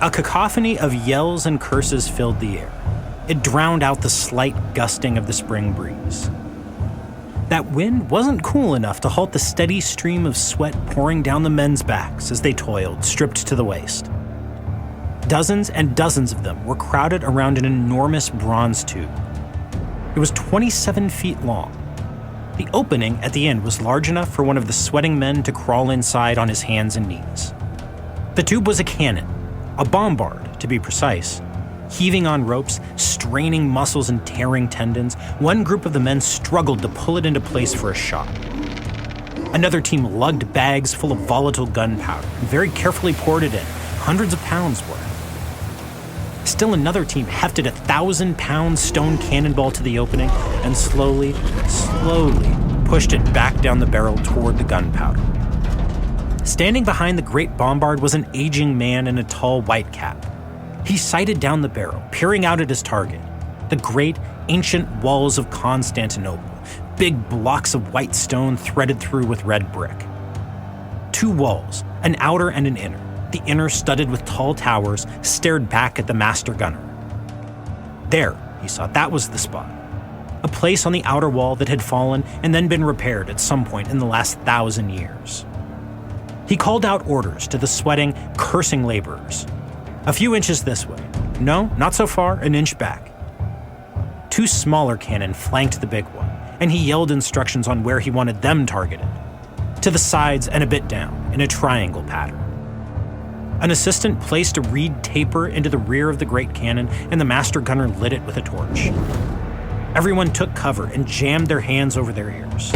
A cacophony of yells and curses filled the air. It drowned out the slight gusting of the spring breeze. That wind wasn't cool enough to halt the steady stream of sweat pouring down the men's backs as they toiled, stripped to the waist. Dozens and dozens of them were crowded around an enormous bronze tube. It was 27 feet long. The opening at the end was large enough for one of the sweating men to crawl inside on his hands and knees. The tube was a cannon, a bombard to be precise. Heaving on ropes, straining muscles and tearing tendons, one group of the men struggled to pull it into place for a shot. Another team lugged bags full of volatile gunpowder and very carefully poured it in, hundreds of pounds worth. Still another team hefted a 1,000-pound stone cannonball to the opening and slowly pushed it back down the barrel toward the gunpowder. Standing behind the great bombard was an aging man in a tall white cap. He sighted down the barrel, peering out at his target, the great ancient walls of Constantinople, big blocks of white stone threaded through with red brick. Two walls, an outer and an inner, the inner studded with tall towers, stared back at the master gunner. There, he saw, that was the spot. A place on the outer wall that had fallen and then been repaired at some point in the last 1,000 years. He called out orders to the sweating, cursing laborers. A few inches this way. No, not so far, an inch back. Two smaller cannon flanked the big one, and he yelled instructions on where he wanted them targeted. To the sides and a bit down, in a triangle pattern. An assistant placed a reed taper into the rear of the great cannon, and the master gunner lit it with a torch. Everyone took cover and jammed their hands over their ears.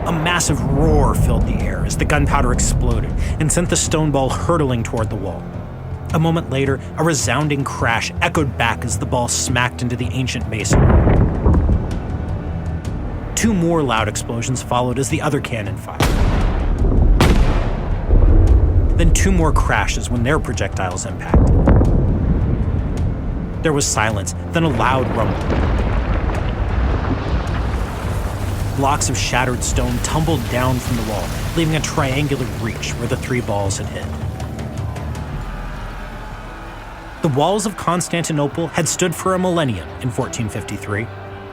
A massive roar filled the air as the gunpowder exploded and sent the stone ball hurtling toward the wall. A moment later, a resounding crash echoed back as the ball smacked into the ancient masonry. Two more loud explosions followed as the other cannon fired. Then two more crashes when their projectiles impacted. There was silence, then a loud rumble. Blocks of shattered stone tumbled down from the wall, leaving a triangular breach where the three balls had hit. The walls of Constantinople had stood for a millennium in 1453.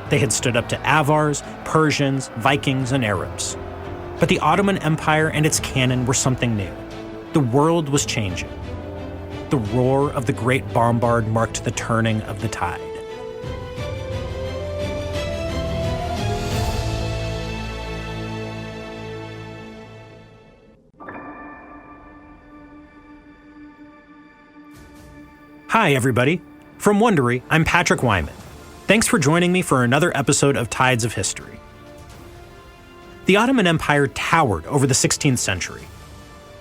They had stood up to Avars, Persians, Vikings, and Arabs. But the Ottoman Empire and its cannon were something new. The world was changing. The roar of the great bombard marked the turning of the tide. Hi, everybody. From Wondery, I'm Patrick Wyman. Thanks for joining me for another episode of Tides of History. The Ottoman Empire towered over the 16th century.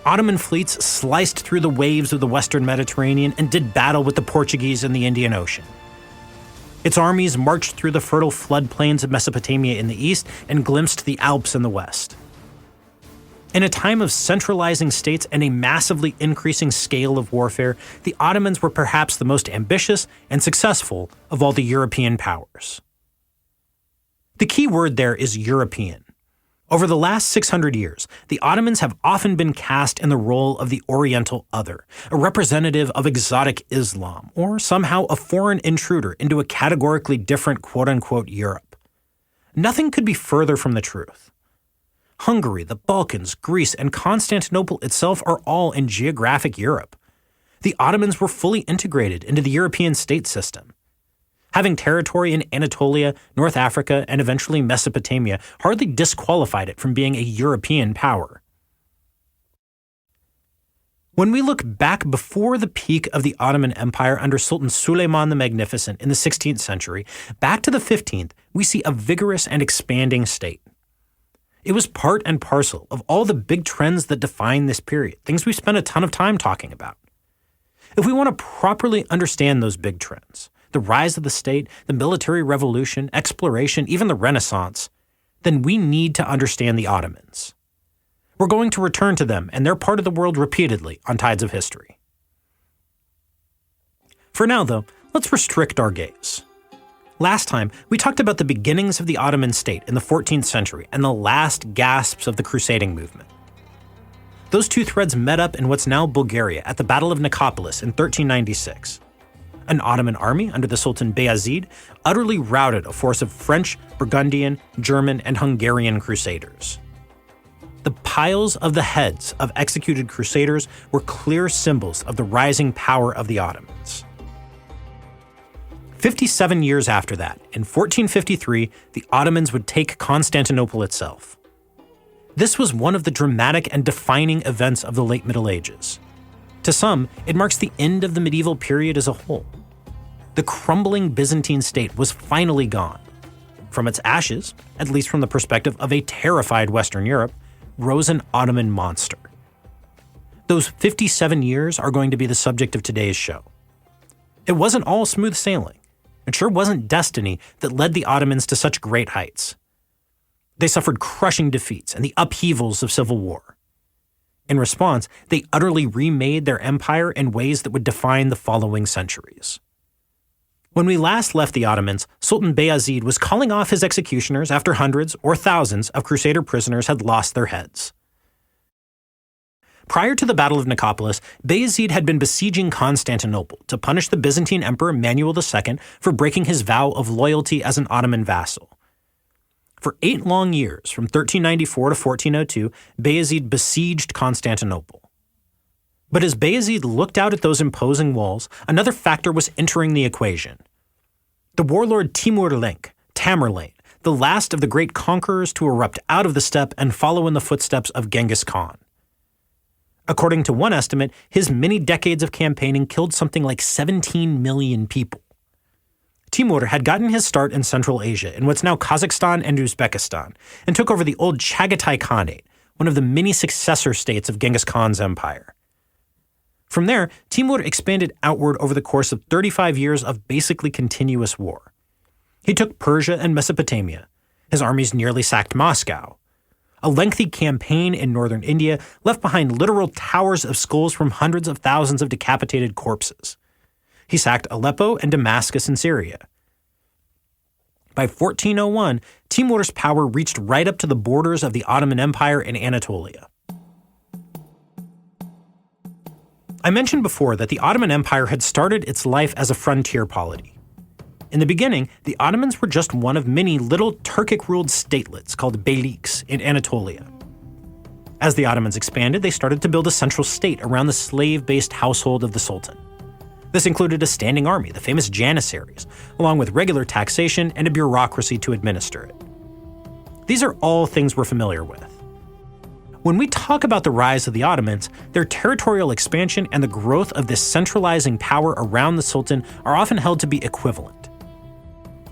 Ottoman fleets sliced through the waves of the Western Mediterranean and did battle with the Portuguese in the Indian Ocean. Its armies marched through the fertile floodplains of Mesopotamia in the east and glimpsed the Alps in the west. In a time of centralizing states and a massively increasing scale of warfare, the Ottomans were perhaps the most ambitious and successful of all the European powers. The key word there is European. Over the last 600 years, the Ottomans have often been cast in the role of the Oriental other, a representative of exotic Islam, or somehow a foreign intruder into a categorically different quote-unquote Europe. Nothing could be further from the truth. Hungary, the Balkans, Greece, and Constantinople itself are all in geographic Europe. The Ottomans were fully integrated into the European state system. Having territory in Anatolia, North Africa, and eventually Mesopotamia hardly disqualified it from being a European power. When we look back before the peak of the Ottoman Empire under Sultan Suleiman the Magnificent in the 16th century, back to the 15th, we see a vigorous and expanding state. It was part and parcel of all the big trends that define this period, things we've spent a ton of time talking about. If we want to properly understand those big trends, the rise of the state, the military revolution, exploration, even the Renaissance, then we need to understand the Ottomans. We're going to return to them and their part of the world repeatedly on Tides of History. For now, though, let's restrict our gaze. Last time, we talked about the beginnings of the Ottoman state in the 14th century and the last gasps of the crusading movement. Those two threads met up in what's now Bulgaria at the Battle of Nicopolis in 1396. An Ottoman army under the Sultan Bayezid utterly routed a force of French, Burgundian, German, and Hungarian crusaders. The piles of the heads of executed crusaders were clear symbols of the rising power of the Ottomans. 57 years after that, in 1453, the Ottomans would take Constantinople itself. This was one of the dramatic and defining events of the late Middle Ages. To some, it marks the end of the medieval period as a whole. The crumbling Byzantine state was finally gone. From its ashes, at least from the perspective of a terrified Western Europe, rose an Ottoman monster. Those 57 years are going to be the subject of today's show. It wasn't all smooth sailing. It sure wasn't destiny that led the Ottomans to such great heights. They suffered crushing defeats and the upheavals of civil war. In response, they utterly remade their empire in ways that would define the following centuries. When we last left the Ottomans, Sultan Bayezid was calling off his executioners after hundreds or thousands of crusader prisoners had lost their heads. Prior to the Battle of Nicopolis, Bayezid had been besieging Constantinople to punish the Byzantine Emperor Manuel II for breaking his vow of loyalty as an Ottoman vassal. For 8 long years, from 1394 to 1402, Bayezid besieged Constantinople. But as Bayezid looked out at those imposing walls, another factor was entering the equation. The warlord Tamerlane, the last of the great conquerors to erupt out of the steppe and follow in the footsteps of Genghis Khan. According to one estimate, his many decades of campaigning killed something like 17 million people. Timur had gotten his start in Central Asia, in what's now Kazakhstan and Uzbekistan, and took over the old Chagatai Khanate, one of the many successor states of Genghis Khan's empire. From there, Timur expanded outward over the course of 35 years of basically continuous war. He took Persia and Mesopotamia. His armies nearly sacked Moscow. A lengthy campaign in northern India left behind literal towers of skulls from hundreds of thousands of decapitated corpses. He sacked Aleppo and Damascus in Syria. By 1401, Timur's power reached right up to the borders of the Ottoman Empire in Anatolia. I mentioned before that the Ottoman Empire had started its life as a frontier polity. In the beginning, the Ottomans were just one of many little Turkic-ruled statelets called beyliks in Anatolia. As the Ottomans expanded, they started to build a central state around the slave-based household of the Sultan. This included a standing army, the famous janissaries, along with regular taxation and a bureaucracy to administer it. These are all things we're familiar with. When we talk about the rise of the Ottomans, their territorial expansion and the growth of this centralizing power around the Sultan are often held to be equivalent.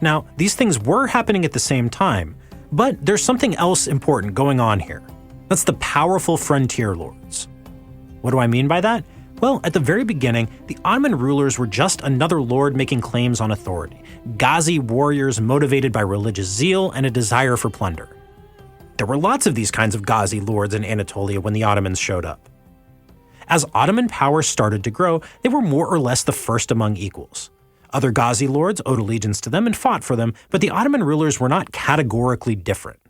Now, these things were happening at the same time, but there's something else important going on here. That's the powerful frontier lords. What do I mean by that? Well, at the very beginning, the Ottoman rulers were just another lord making claims on authority, Ghazi warriors motivated by religious zeal and a desire for plunder. There were lots of these kinds of Ghazi lords in Anatolia when the Ottomans showed up. As Ottoman power started to grow, they were more or less the first among equals. Other Ghazi lords owed allegiance to them and fought for them, but the Ottoman rulers were not categorically different.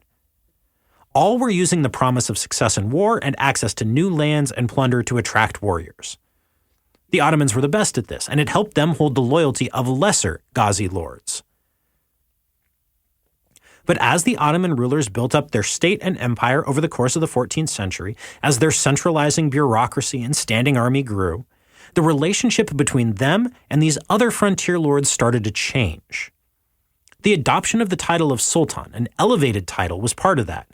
All were using the promise of success in war and access to new lands and plunder to attract warriors. The Ottomans were the best at this, and it helped them hold the loyalty of lesser Ghazi lords. But as the Ottoman rulers built up their state and empire over the course of the 14th century, as their centralizing bureaucracy and standing army grew, the relationship between them and these other frontier lords started to change. The adoption of the title of Sultan, an elevated title, was part of that.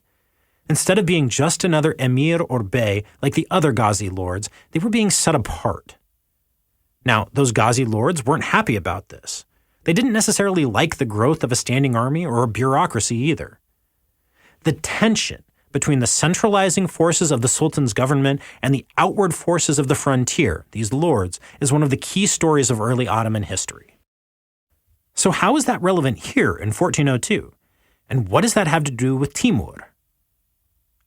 Instead of being just another emir or bey like the other Ghazi lords, they were being set apart. Now, those Ghazi lords weren't happy about this. They didn't necessarily like the growth of a standing army or a bureaucracy either. The tension between the centralizing forces of the Sultan's government and the outward forces of the frontier, these lords, is one of the key stories of early Ottoman history. So how is that relevant here in 1402? And what does that have to do with Timur?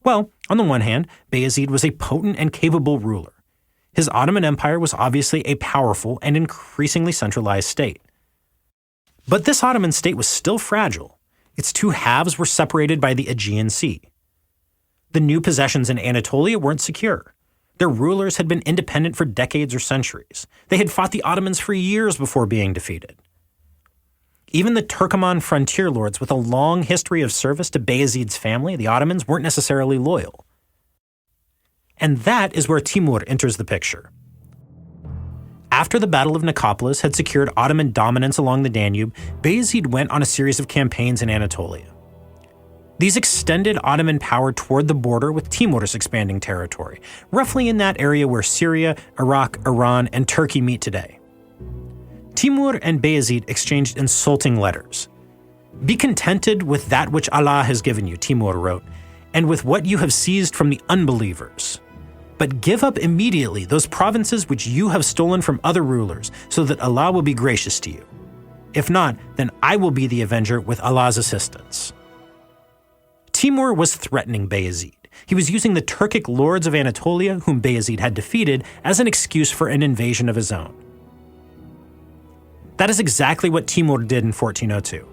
Well, on the one hand, Bayezid was a potent and capable ruler. His Ottoman Empire was obviously a powerful and increasingly centralized state. But this Ottoman state was still fragile. Its two halves were separated by the Aegean Sea. The new possessions in Anatolia weren't secure. Their rulers had been independent for decades or centuries. They had fought the Ottomans for years before being defeated. Even the Turkoman frontier lords with a long history of service to Bayezid's family, the Ottomans, weren't necessarily loyal. And that is where Timur enters the picture. After the Battle of Nicopolis had secured Ottoman dominance along the Danube, Bayezid went on a series of campaigns in Anatolia. These extended Ottoman power toward the border with Timur's expanding territory, roughly in that area where Syria, Iraq, Iran, and Turkey meet today. Timur and Bayezid exchanged insulting letters. "Be contented with that which Allah has given you," Timur wrote, "and with what you have seized from the unbelievers. But give up immediately those provinces which you have stolen from other rulers, so that Allah will be gracious to you. If not, then I will be the avenger with Allah's assistance." Timur was threatening Bayezid. He was using the Turkic lords of Anatolia, whom Bayezid had defeated, as an excuse for an invasion of his own. That is exactly what Timur did in 1402.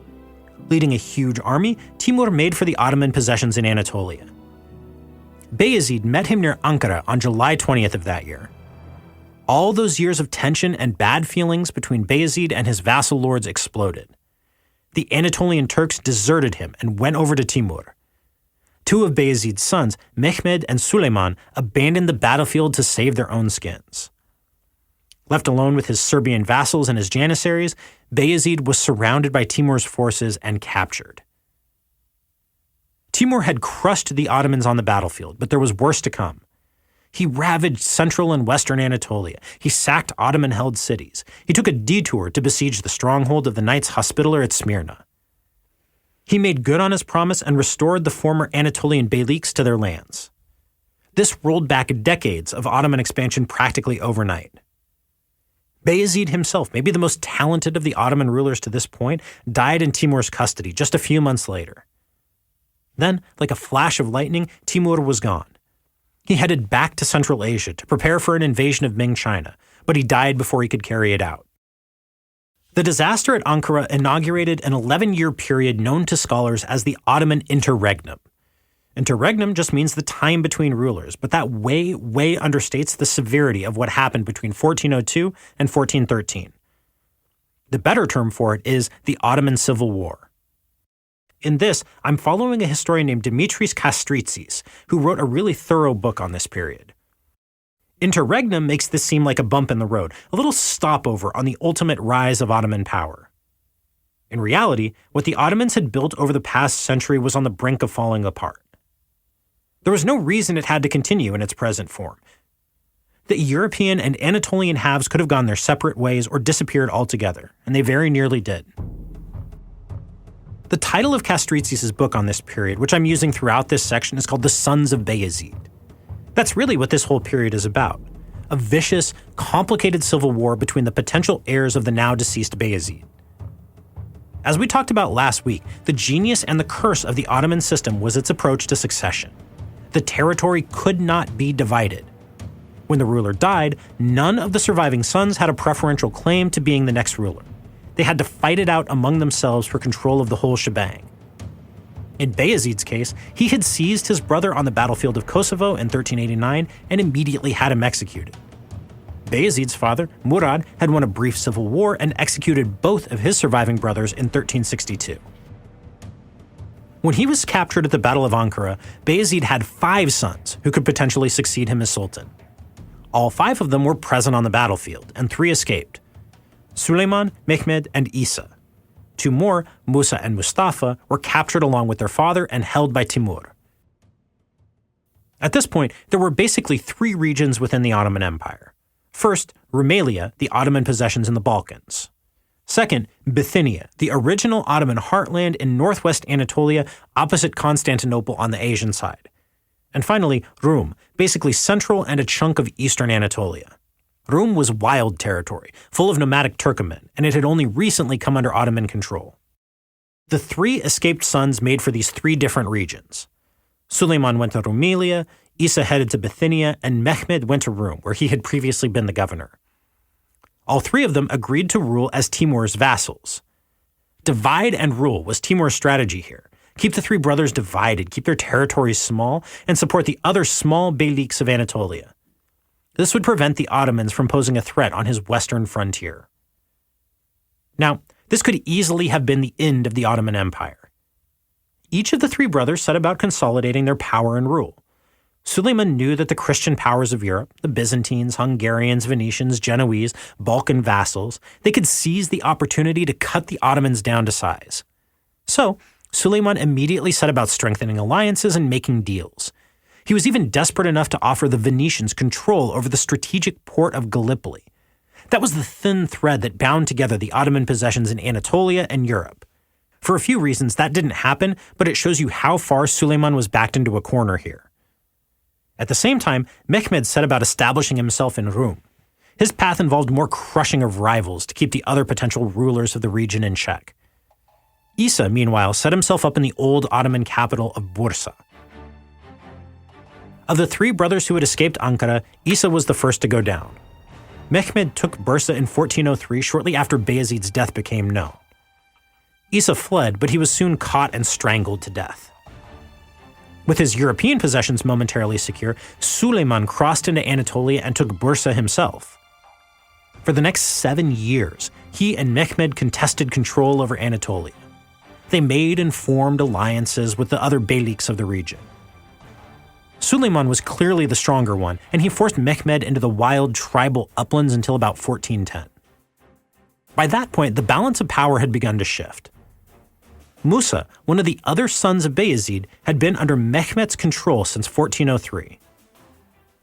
Leading a huge army, Timur made for the Ottoman possessions in Anatolia. Bayezid met him near Ankara on July 20th of that year. All those years of tension and bad feelings between Bayezid and his vassal lords exploded. The Anatolian Turks deserted him and went over to Timur. Two of Bayezid's sons, Mehmed and Suleiman, abandoned the battlefield to save their own skins. Left alone with his Serbian vassals and his janissaries, Bayezid was surrounded by Timur's forces and captured. Timur had crushed the Ottomans on the battlefield, but there was worse to come. He ravaged central and western Anatolia. He sacked Ottoman-held cities. He took a detour to besiege the stronghold of the Knights Hospitaller at Smyrna. He made good on his promise and restored the former Anatolian beyliks to their lands. This rolled back decades of Ottoman expansion practically overnight. Bayezid himself, maybe the most talented of the Ottoman rulers to this point, died in Timur's custody just a few months later. Then, like a flash of lightning, Timur was gone. He headed back to Central Asia to prepare for an invasion of Ming China, but he died before he could carry it out. The disaster at Ankara inaugurated an 11-year period known to scholars as the Ottoman interregnum. Interregnum just means the time between rulers, but that way understates the severity of what happened between 1402 and 1413. The better term for it is the Ottoman Civil War. In this, I'm following a historian named Dimitris Kastritsis, who wrote a really thorough book on this period. Interregnum makes this seem like a bump in the road, a little stopover on the ultimate rise of Ottoman power. In reality, what the Ottomans had built over the past century was on the brink of falling apart. There was no reason it had to continue in its present form. The European and Anatolian halves could have gone their separate ways or disappeared altogether, and they very nearly did. The title of Kastritsis' book on this period, which I'm using throughout this section, is called The Sons of Bayezid. That's really what this whole period is about. A vicious, complicated civil war between the potential heirs of the now-deceased Bayezid. As we talked about last week, the genius and the curse of the Ottoman system was its approach to succession. The territory could not be divided. When the ruler died, none of the surviving sons had a preferential claim to being the next ruler. They had to fight it out among themselves for control of the whole shebang. In Bayezid's case, he had seized his brother on the battlefield of Kosovo in 1389 and immediately had him executed. Bayezid's father, Murad, had won a brief civil war and executed both of his surviving brothers in 1362. When he was captured at the Battle of Ankara, Bayezid had 5 sons who could potentially succeed him as sultan. All 5 of them were present on the battlefield, and 3 escaped: Suleiman, Mehmed, and Isa. 2 more, Musa and Mustafa, were captured along with their father and held by Timur. At this point, there were basically 3 regions within the Ottoman Empire. First, Rumelia, the Ottoman possessions in the Balkans. Second, Bithynia, the original Ottoman heartland in northwest Anatolia opposite Constantinople on the Asian side. And finally, Rum, basically central and a chunk of eastern Anatolia. Rum was wild territory, full of nomadic Turkomen, and it had only recently come under Ottoman control. The 3 escaped sons made for these 3 different regions. Suleiman went to Rumelia, Isa headed to Bithynia, and Mehmed went to Rum, where he had previously been the governor. All 3 of them agreed to rule as Timur's vassals. Divide and rule was Timur's strategy here. Keep the 3 brothers divided, keep their territories small, and support the other small beyliks of Anatolia. This would prevent the Ottomans from posing a threat on his western frontier. Now, this could easily have been the end of the Ottoman Empire. Each of the three brothers set about consolidating their power and rule. Suleiman knew that the Christian powers of Europe, the Byzantines, Hungarians, Venetians, Genoese, Balkan vassals, they could seize the opportunity to cut the Ottomans down to size. So, Suleiman immediately set about strengthening alliances and making deals. He was even desperate enough to offer the Venetians control over the strategic port of Gallipoli. That was the thin thread that bound together the Ottoman possessions in Anatolia and Europe. For a few reasons, that didn't happen, but it shows you how far Suleiman was backed into a corner here. At the same time, Mehmed set about establishing himself in Rum. His path involved more crushing of rivals to keep the other potential rulers of the region in check. Isa, meanwhile, set himself up in the old Ottoman capital of Bursa. Of the three brothers who had escaped Ankara, Isa was the first to go down. Mehmed took Bursa in 1403, shortly after Bayezid's death became known. Isa fled, but he was soon caught and strangled to death. With his European possessions momentarily secure, Suleiman crossed into Anatolia and took Bursa himself. For the next 7 years, he and Mehmed contested control over Anatolia. They made and formed alliances with the other beyliks of the region. Suleiman was clearly the stronger one, and he forced Mehmed into the wild tribal uplands until about 1410. By that point, the balance of power had begun to shift. Musa, one of the other sons of Bayezid, had been under Mehmed's control since 1403.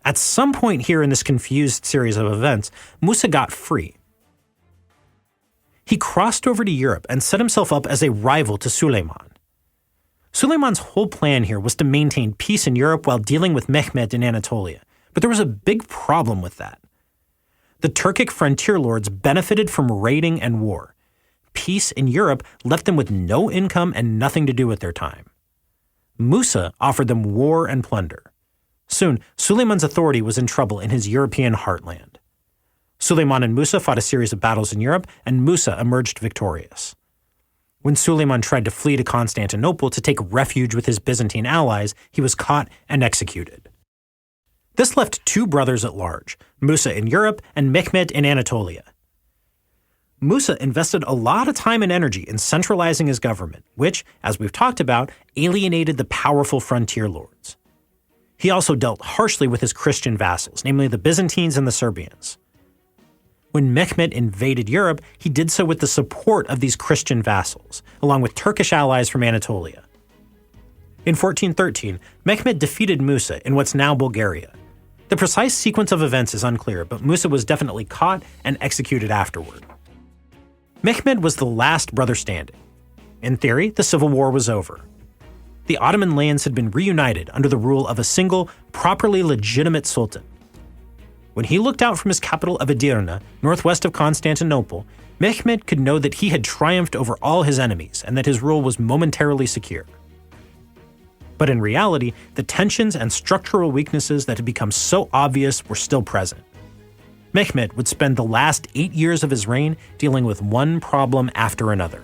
At some point here in this confused series of events, Musa got free. He crossed over to Europe and set himself up as a rival to Suleiman. Suleiman's whole plan here was to maintain peace in Europe while dealing with Mehmed in Anatolia, but there was a big problem with that. The Turkic frontier lords benefited from raiding and war. Peace in Europe left them with no income and nothing to do with their time. Musa offered them war and plunder. Soon, Suleiman's authority was in trouble in his European heartland. Suleiman and Musa fought a series of battles in Europe, and Musa emerged victorious. When Suleiman tried to flee to Constantinople to take refuge with his Byzantine allies, he was caught and executed. This left two brothers at large, Musa in Europe and Mehmed in Anatolia. Musa invested a lot of time and energy in centralizing his government, which, as we've talked about, alienated the powerful frontier lords. He also dealt harshly with his Christian vassals, namely the Byzantines and the Serbians. When Mehmed invaded Europe, he did so with the support of these Christian vassals, along with Turkish allies from Anatolia. In 1413, Mehmed defeated Musa in what's now Bulgaria. The precise sequence of events is unclear, but Musa was definitely caught and executed afterward. Mehmed was the last brother standing. In theory, the civil war was over. The Ottoman lands had been reunited under the rule of a single, properly legitimate sultan. When he looked out from his capital of Edirne, northwest of Constantinople, Mehmed could know that he had triumphed over all his enemies and that his rule was momentarily secure. But in reality, the tensions and structural weaknesses that had become so obvious were still present. Mehmed would spend the last 8 years of his reign dealing with one problem after another.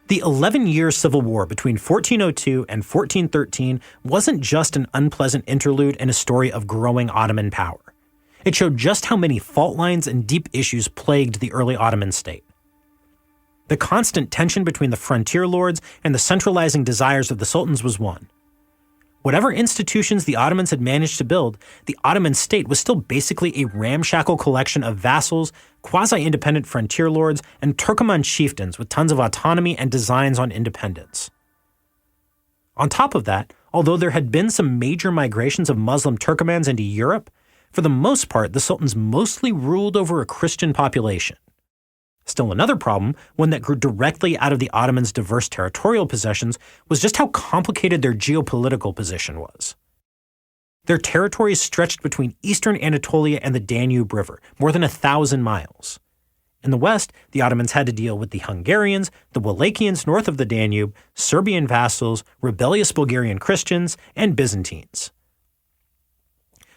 The 11-year civil war between 1402 and 1413 wasn't just an unpleasant interlude in a story of growing Ottoman power. It showed just how many fault lines and deep issues plagued the early Ottoman state. The constant tension between the frontier lords and the centralizing desires of the sultans was one. Whatever institutions the Ottomans had managed to build, the Ottoman state was still basically a ramshackle collection of vassals, quasi-independent frontier lords, and Turkoman chieftains with tons of autonomy and designs on independence. On top of that, although there had been some major migrations of Muslim Turkomans into Europe, for the most part the sultans mostly ruled over a Christian population. Still another problem, one that grew directly out of the Ottomans' diverse territorial possessions, was just how complicated their geopolitical position was. Their territories stretched between eastern Anatolia and the Danube River, more than 1,000 miles. In the west, the Ottomans had to deal with the Hungarians, the Wallachians north of the Danube, Serbian vassals, rebellious Bulgarian Christians, and Byzantines.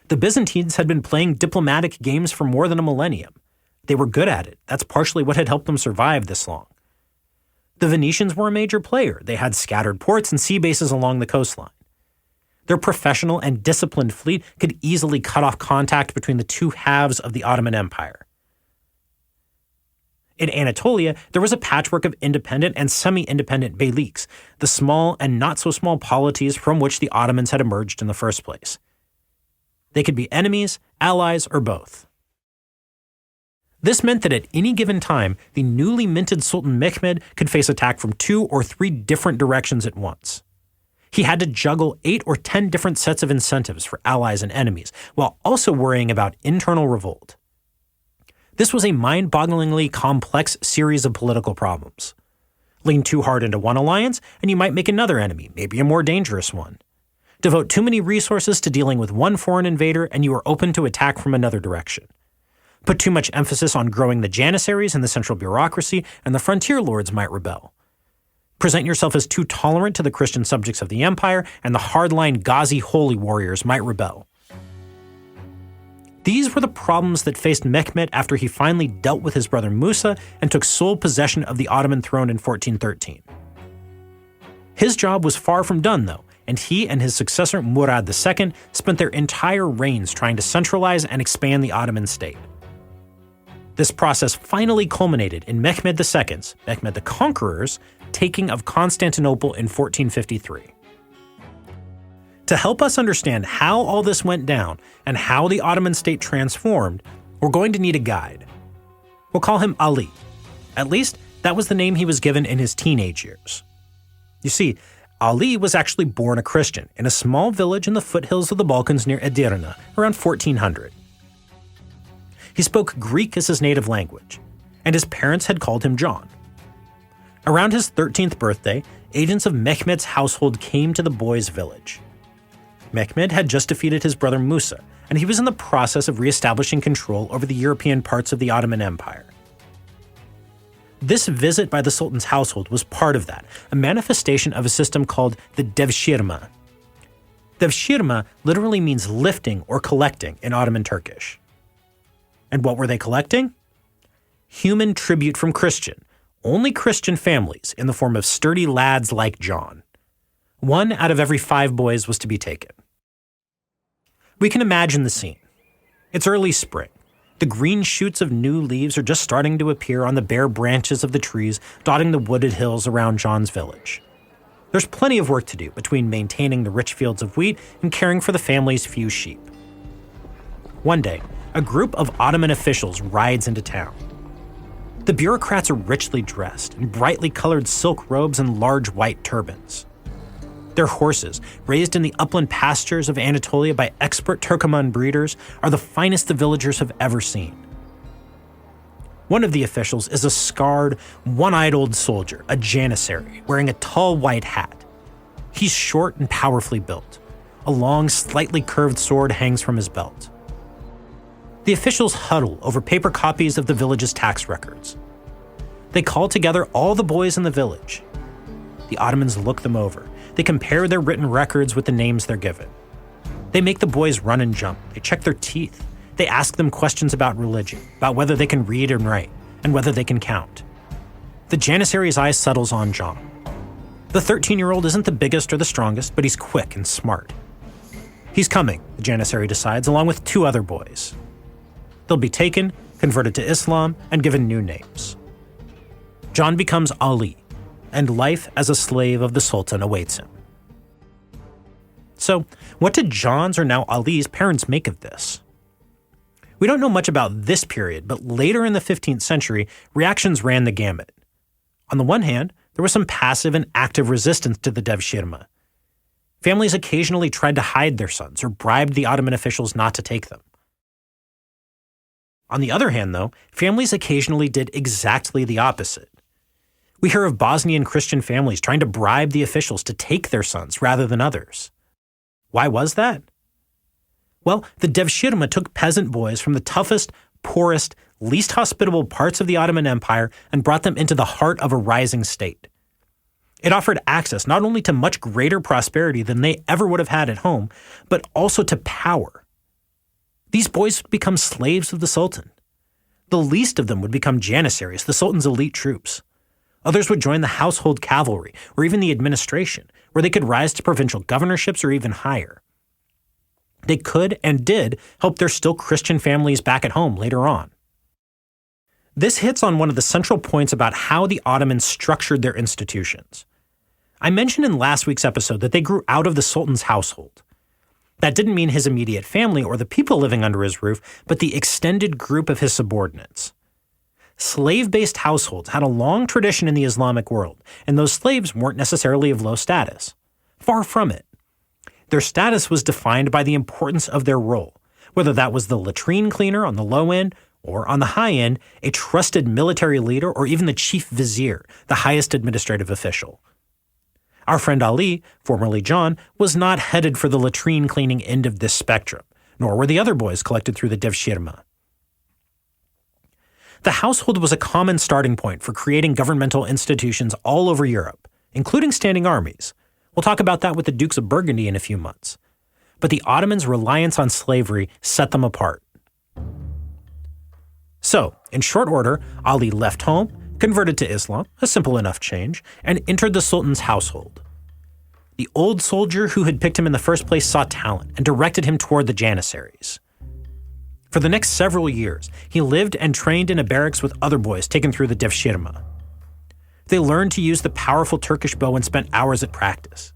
The Byzantines had been playing diplomatic games for more than a millennium. They were good at it. That's partially what had helped them survive this long. The Venetians were a major player. They had scattered ports and sea bases along the coastline. Their professional and disciplined fleet could easily cut off contact between the two halves of the Ottoman Empire. In Anatolia, there was a patchwork of independent and semi-independent beyliks, the small and not-so-small polities from which the Ottomans had emerged in the first place. They could be enemies, allies, or both. This meant that at any given time, the newly minted Sultan Mehmed could face attack from 2 or 3 different directions at once. He had to juggle 8 or 10 different sets of incentives for allies and enemies, while also worrying about internal revolt. This was a mind-bogglingly complex series of political problems. Lean too hard into one alliance, and you might make another enemy, maybe a more dangerous one. Devote too many resources to dealing with one foreign invader, and you are open to attack from another direction. Put too much emphasis on growing the janissaries and the central bureaucracy, and the frontier lords might rebel. Present yourself as too tolerant to the Christian subjects of the empire, and the hardline Ghazi holy warriors might rebel. These were the problems that faced Mehmed after he finally dealt with his brother Musa and took sole possession of the Ottoman throne in 1413. His job was far from done, though, and he and his successor Murad II spent their entire reigns trying to centralize and expand the Ottoman state. This process finally culminated in Mehmed II's, Mehmed the Conqueror's, taking of Constantinople in 1453. To help us understand how all this went down and how the Ottoman state transformed, we're going to need a guide. We'll call him Ali. At least, that was the name he was given in his teenage years. You see, Ali was actually born a Christian in a small village in the foothills of the Balkans near Edirne, around 1400. He spoke Greek as his native language, and his parents had called him John. Around his 13th birthday, agents of Mehmed's household came to the boy's village. Mehmed had just defeated his brother Musa, and he was in the process of reestablishing control over the European parts of the Ottoman Empire. This visit by the Sultan's household was part of that, a manifestation of a system called the devshirme. Devshirme literally means lifting or collecting in Ottoman Turkish. And what were they collecting? Human tribute from only Christian families in the form of sturdy lads like John. 1 out of every 5 boys was to be taken. We can imagine the scene. It's early spring. The green shoots of new leaves are just starting to appear on the bare branches of the trees dotting the wooded hills around John's village. There's plenty of work to do between maintaining the rich fields of wheat and caring for the family's few sheep. One day, a group of Ottoman officials rides into town. The bureaucrats are richly dressed in brightly colored silk robes and large white turbans. Their horses, raised in the upland pastures of Anatolia by expert Turkoman breeders, are the finest the villagers have ever seen. One of the officials is a scarred, one-eyed old soldier, a janissary, wearing a tall white hat. He's short and powerfully built. A long, slightly curved sword hangs from his belt. The officials huddle over paper copies of the village's tax records. They call together all the boys in the village. The Ottomans look them over. They compare their written records with the names they're given. They make the boys run and jump. They check their teeth. They ask them questions about religion, about whether they can read and write, and whether they can count. The janissary's eye settles on John. The 13-year-old isn't the biggest or the strongest, but he's quick and smart. He's coming, the janissary decides, along with 2 other boys. They'll be taken, converted to Islam, and given new names. John becomes Ali, and life as a slave of the Sultan awaits him. So, what did John's or now Ali's parents make of this? We don't know much about this period, but later in the 15th century, reactions ran the gamut. On the one hand, there was some passive and active resistance to the devshirme. Families occasionally tried to hide their sons or bribed the Ottoman officials not to take them. On the other hand, though, families occasionally did exactly the opposite. We hear of Bosnian Christian families trying to bribe the officials to take their sons rather than others. Why was that? Well, the devshirme took peasant boys from the toughest, poorest, least hospitable parts of the Ottoman Empire and brought them into the heart of a rising state. It offered access not only to much greater prosperity than they ever would have had at home, but also to power. These boys would become slaves of the Sultan. The least of them would become janissaries, the Sultan's elite troops. Others would join the household cavalry or even the administration, where they could rise to provincial governorships or even higher. They could and did help their still Christian families back at home later on. This hits on one of the central points about how the Ottomans structured their institutions. I mentioned in last week's episode that they grew out of the Sultan's household. That didn't mean his immediate family or the people living under his roof, but the extended group of his subordinates. Slave-based households had a long tradition in the Islamic world, and those slaves weren't necessarily of low status. Far from it. Their status was defined by the importance of their role, whether that was the latrine cleaner on the low end, or on the high end, a trusted military leader or even the chief vizier, the highest administrative official. Our friend Ali, formerly John, was not headed for the latrine cleaning end of this spectrum, nor were the other boys collected through the devshirme. The household was a common starting point for creating governmental institutions all over Europe, including standing armies. We'll talk about that with the Dukes of Burgundy in a few months. But the Ottomans' reliance on slavery set them apart. So, in short order, Ali left home, converted to Islam, a simple enough change, and entered the Sultan's household. The old soldier who had picked him in the first place saw talent and directed him toward the Janissaries. For the next several years, he lived and trained in a barracks with other boys taken through the devshirme. They learned to use the powerful Turkish bow and spent hours at practice.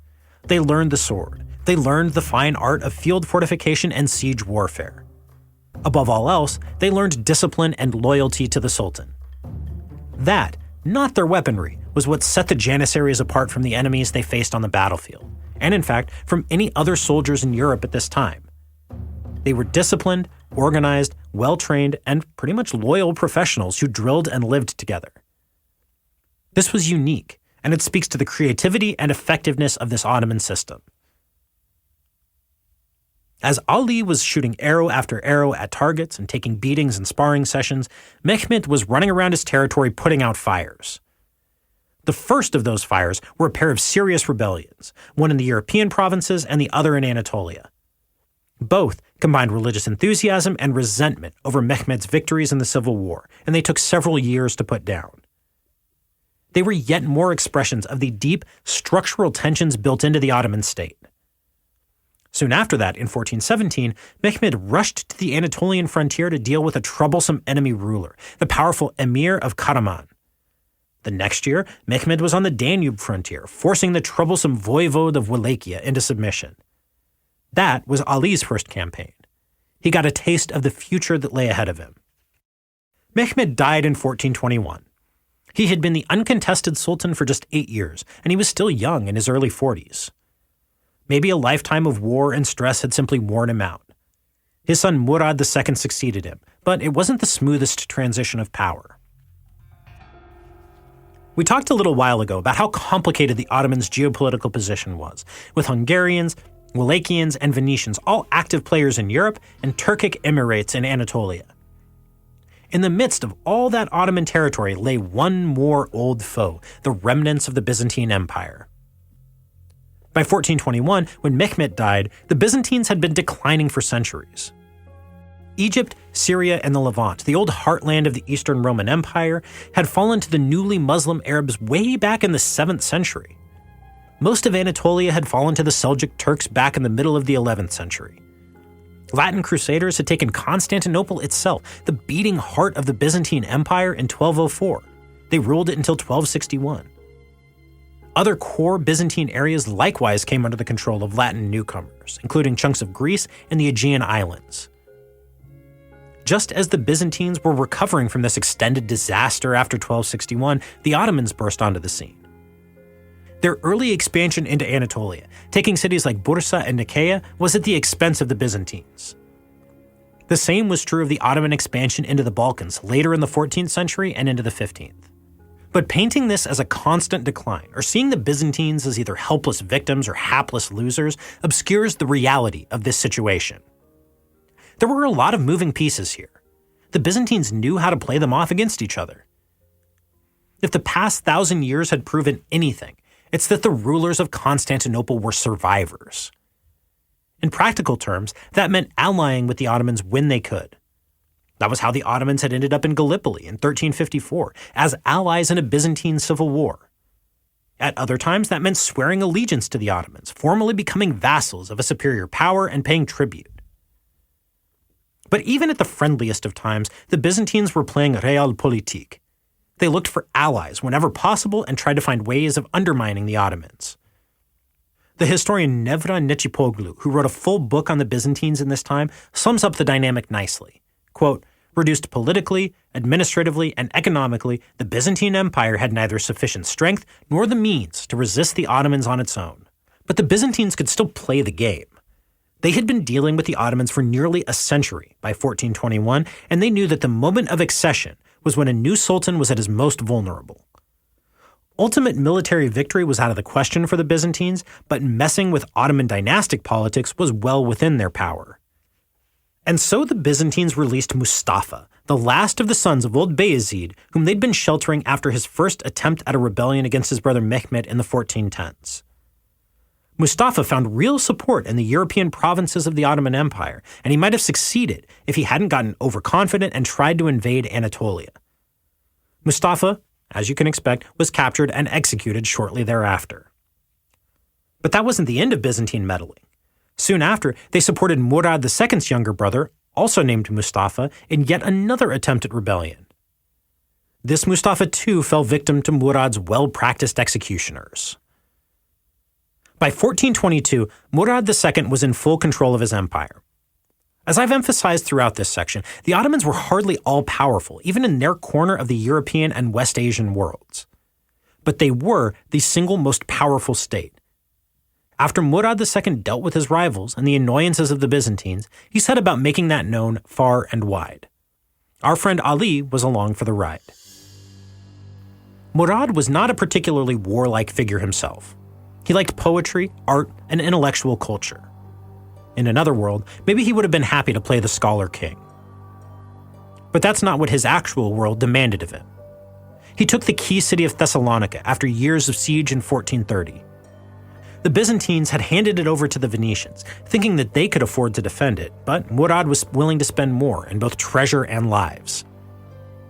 They learned the sword. They learned the fine art of field fortification and siege warfare. Above all else, they learned discipline and loyalty to the Sultan. That, not their weaponry, was what set the Janissaries apart from the enemies they faced on the battlefield, and in fact, from any other soldiers in Europe at this time. They were disciplined, organized, well-trained, and pretty much loyal professionals who drilled and lived together. This was unique, and it speaks to the creativity and effectiveness of this Ottoman system. As Ali was shooting arrow after arrow at targets and taking beatings and sparring sessions, Mehmed was running around his territory putting out fires. The first of those fires were a pair of serious rebellions, one in the European provinces and the other in Anatolia. Both combined religious enthusiasm and resentment over Mehmed's victories in the Civil War, and they took several years to put down. They were yet more expressions of the deep structural tensions built into the Ottoman state. Soon after that, in 1417, Mehmed rushed to the Anatolian frontier to deal with a troublesome enemy ruler, the powerful Emir of Karaman. The next year, Mehmed was on the Danube frontier, forcing the troublesome voivode of Wallachia into submission. That was Ali's first campaign. He got a taste of the future that lay ahead of him. Mehmed died in 1421. He had been the uncontested sultan for just 8 years, and he was still young in his early 40s. Maybe a lifetime of war and stress had simply worn him out. His son Murad II succeeded him, but it wasn't the smoothest transition of power. We talked a little while ago about how complicated the Ottomans' geopolitical position was, with Hungarians, Wallachians, and Venetians all active players in Europe and Turkic Emirates in Anatolia. In the midst of all that Ottoman territory lay one more old foe, the remnants of the Byzantine Empire. By 1421, when Mehmed died, the Byzantines had been declining for centuries. Egypt, Syria, and the Levant, the old heartland of the Eastern Roman Empire, had fallen to the newly Muslim Arabs way back in the 7th century. Most of Anatolia had fallen to the Seljuk Turks back in the middle of the 11th century. Latin Crusaders had taken Constantinople itself, the beating heart of the Byzantine Empire, in 1204. They ruled it until 1261. Other core Byzantine areas likewise came under the control of Latin newcomers, including chunks of Greece and the Aegean Islands. Just as the Byzantines were recovering from this extended disaster after 1261, the Ottomans burst onto the scene. Their early expansion into Anatolia, taking cities like Bursa and Nicaea, was at the expense of the Byzantines. The same was true of the Ottoman expansion into the Balkans later in the 14th century and into the 15th. But painting this as a constant decline, or seeing the Byzantines as either helpless victims or hapless losers, obscures the reality of this situation. There were a lot of moving pieces here. The Byzantines knew how to play them off against each other. If the past 1,000 years had proven anything, it's that the rulers of Constantinople were survivors. In practical terms, that meant allying with the Ottomans when they could. That was how the Ottomans had ended up in Gallipoli in 1354, as allies in a Byzantine civil war. At other times, that meant swearing allegiance to the Ottomans, formally becoming vassals of a superior power and paying tribute. But even at the friendliest of times, the Byzantines were playing realpolitik. They looked for allies whenever possible and tried to find ways of undermining the Ottomans. The historian Nevra Necipoglu, who wrote a full book on the Byzantines in this time, sums up the dynamic nicely. Quote, "Reduced politically, administratively, and economically, the Byzantine Empire had neither sufficient strength nor the means to resist the Ottomans on its own. But the Byzantines could still play the game. They had been dealing with the Ottomans for nearly a century by 1421, and they knew that the moment of accession was when a new sultan was at his most vulnerable. Ultimate military victory was out of the question for the Byzantines, but messing with Ottoman dynastic politics was well within their power. And so the Byzantines released Mustafa, the last of the sons of old Bayezid, whom they'd been sheltering after his first attempt at a rebellion against his brother Mehmet in the 1410s. Mustafa found real support in the European provinces of the Ottoman Empire, and he might have succeeded if he hadn't gotten overconfident and tried to invade Anatolia. Mustafa, as you can expect, was captured and executed shortly thereafter. But that wasn't the end of Byzantine meddling. Soon after, they supported Murad II's younger brother, also named Mustafa, in yet another attempt at rebellion. This Mustafa too fell victim to Murad's well-practiced executioners. By 1422, Murad II was in full control of his empire. As I've emphasized throughout this section, the Ottomans were hardly all-powerful, even in their corner of the European and West Asian worlds. But they were the single most powerful state. After Murad II dealt with his rivals and the annoyances of the Byzantines, he set about making that known far and wide. Our friend Ali was along for the ride. Murad was not a particularly warlike figure himself. He liked poetry, art, and intellectual culture. In another world, maybe he would have been happy to play the scholar king. But that's not what his actual world demanded of him. He took the key city of Thessalonica after years of siege in 1430. The Byzantines had handed it over to the Venetians, thinking that they could afford to defend it, but Murad was willing to spend more in both treasure and lives.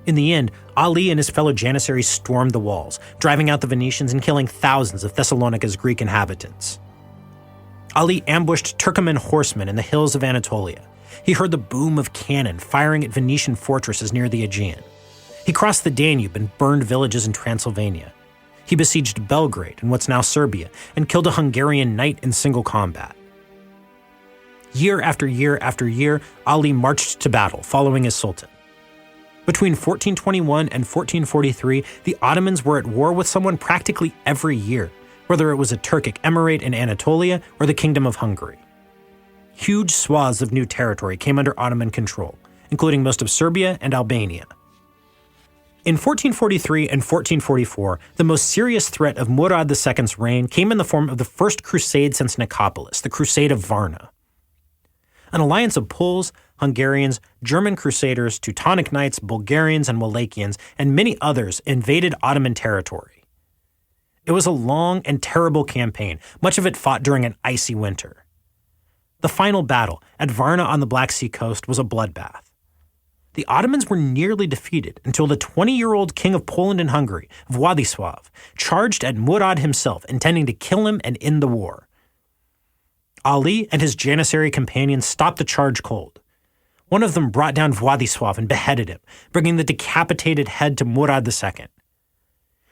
In the end, Ali and his fellow Janissaries stormed the walls, driving out the Venetians and killing thousands of Thessalonica's Greek inhabitants. Ali ambushed Turkoman horsemen in the hills of Anatolia. He heard the boom of cannon firing at Venetian fortresses near the Aegean. He crossed the Danube and burned villages in Transylvania. He besieged Belgrade in what's now Serbia and killed a Hungarian knight in single combat. Year after year after year, Ali marched to battle, following his sultan. Between 1421 and 1443, the Ottomans were at war with someone practically every year, whether it was a Turkic emirate in Anatolia or the Kingdom of Hungary. Huge swaths of new territory came under Ottoman control, including most of Serbia and Albania. In 1443 and 1444, the most serious threat of Murad II's reign came in the form of the First Crusade since Nicopolis, the Crusade of Varna. An alliance of Poles, Hungarians, German Crusaders, Teutonic Knights, Bulgarians, and Wallachians, and many others invaded Ottoman territory. It was a long and terrible campaign, much of it fought during an icy winter. The final battle, at Varna on the Black Sea coast, was a bloodbath. The Ottomans were nearly defeated until the 20-year-old king of Poland and Hungary, Władysław, charged at Murad himself, intending to kill him and end the war. Ali and his Janissary companions stopped the charge cold. One of them brought down Władysław and beheaded him, bringing the decapitated head to Murad II.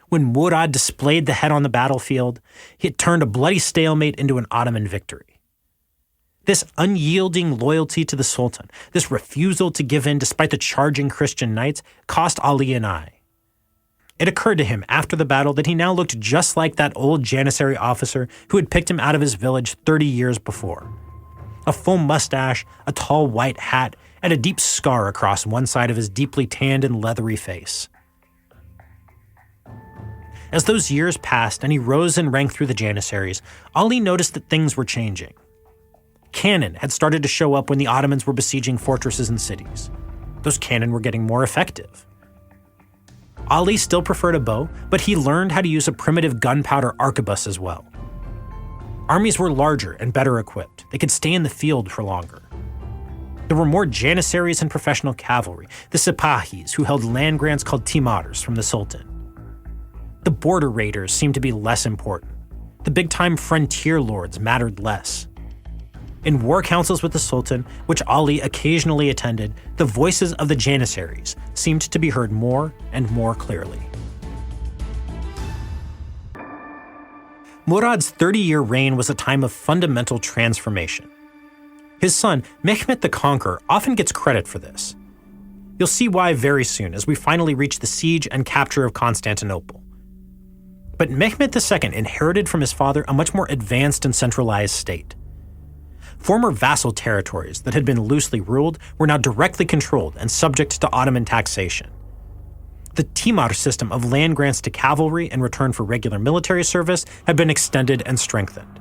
When Murad displayed the head on the battlefield, it turned a bloody stalemate into an Ottoman victory. This unyielding loyalty to the Sultan, this refusal to give in despite the charging Christian knights, cost Ali an eye. It occurred to him after the battle that he now looked just like that old Janissary officer who had picked him out of his village 30 years before. A full mustache, a tall white hat, and a deep scar across one side of his deeply tanned and leathery face. As those years passed and he rose in rank through the Janissaries, Ali noticed that things were changing. Cannon had started to show up when the Ottomans were besieging fortresses and cities. Those cannon were getting more effective. Ali still preferred a bow, but he learned how to use a primitive gunpowder arquebus as well. Armies were larger and better equipped. They could stay in the field for longer. There were more janissaries and professional cavalry, the sipahis, who held land grants called timars from the Sultan. The border raiders seemed to be less important. The big-time frontier lords mattered less. In war councils with the Sultan, which Ali occasionally attended, the voices of the janissaries seemed to be heard more and more clearly. Murad's 30-year reign was a time of fundamental transformation. His son, Mehmet the Conqueror, often gets credit for this. You'll see why very soon as we finally reach the siege and capture of Constantinople. But Mehmet II inherited from his father a much more advanced and centralized state. Former vassal territories that had been loosely ruled were now directly controlled and subject to Ottoman taxation. The timar system of land grants to cavalry in return for regular military service had been extended and strengthened.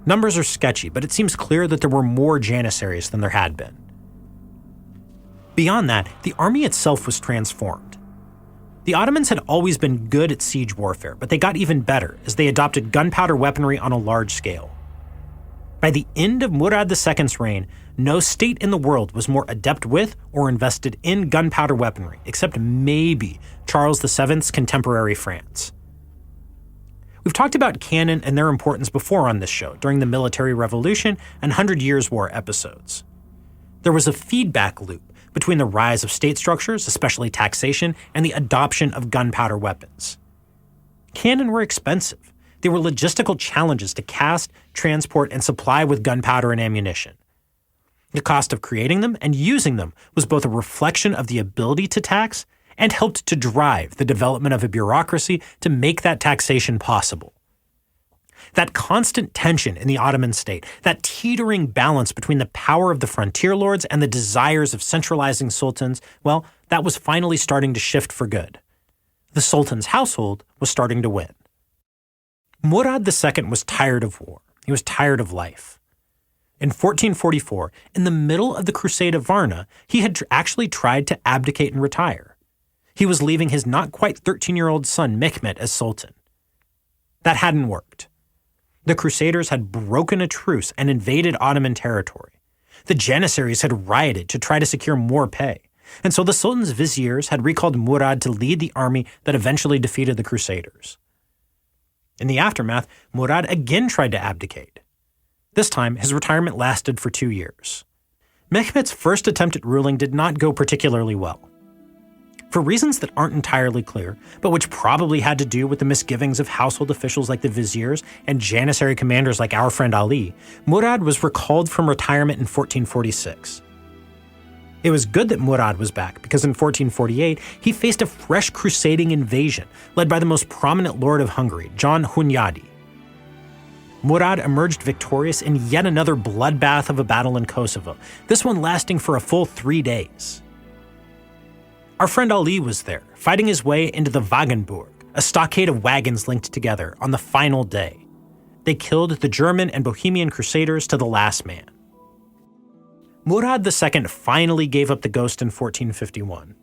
Numbers are sketchy, but it seems clear that there were more janissaries than there had been. Beyond that, the army itself was transformed. The Ottomans had always been good at siege warfare, but they got even better as they adopted gunpowder weaponry on a large scale. By the end of Murad II's reign, no state in the world was more adept with or invested in gunpowder weaponry, except maybe Charles VII's contemporary France. We've talked about cannon and their importance before on this show during the Military Revolution and 100 Years' War episodes. There was a feedback loop between the rise of state structures, especially taxation, and the adoption of gunpowder weapons. Cannon were expensive. They were logistical challenges to cast, transport, and supply with gunpowder and ammunition. The cost of creating them and using them was both a reflection of the ability to tax and helped to drive the development of a bureaucracy to make that taxation possible. That constant tension in the Ottoman state, that teetering balance between the power of the frontier lords and the desires of centralizing sultans, well, that was finally starting to shift for good. The sultan's household was starting to win. Murad II was tired of war. He was tired of life. In 1444, in the middle of the Crusade of Varna, he had actually tried to abdicate and retire. He was leaving his not quite 13-year-old son Mehmet as sultan. That hadn't worked. The Crusaders had broken a truce and invaded Ottoman territory. The janissaries had rioted to try to secure more pay, and so the sultan's viziers had recalled Murad to lead the army that eventually defeated the Crusaders. In the aftermath, Murad again tried to abdicate. This time, his retirement lasted for 2 years. Mehmet's first attempt at ruling did not go particularly well. For reasons that aren't entirely clear, but which probably had to do with the misgivings of household officials like the viziers and janissary commanders like our friend Ali, Murad was recalled from retirement in 1446. It was good that Murad was back because in 1448 he faced a fresh crusading invasion led by the most prominent lord of Hungary, John Hunyadi. Murad emerged victorious in yet another bloodbath of a battle in Kosovo, this one lasting for a full 3 days. Our friend Ali was there, fighting his way into the Wagenburg, a stockade of wagons linked together, on the final day. They killed the German and Bohemian crusaders to the last man. Murad II finally gave up the ghost in 1451.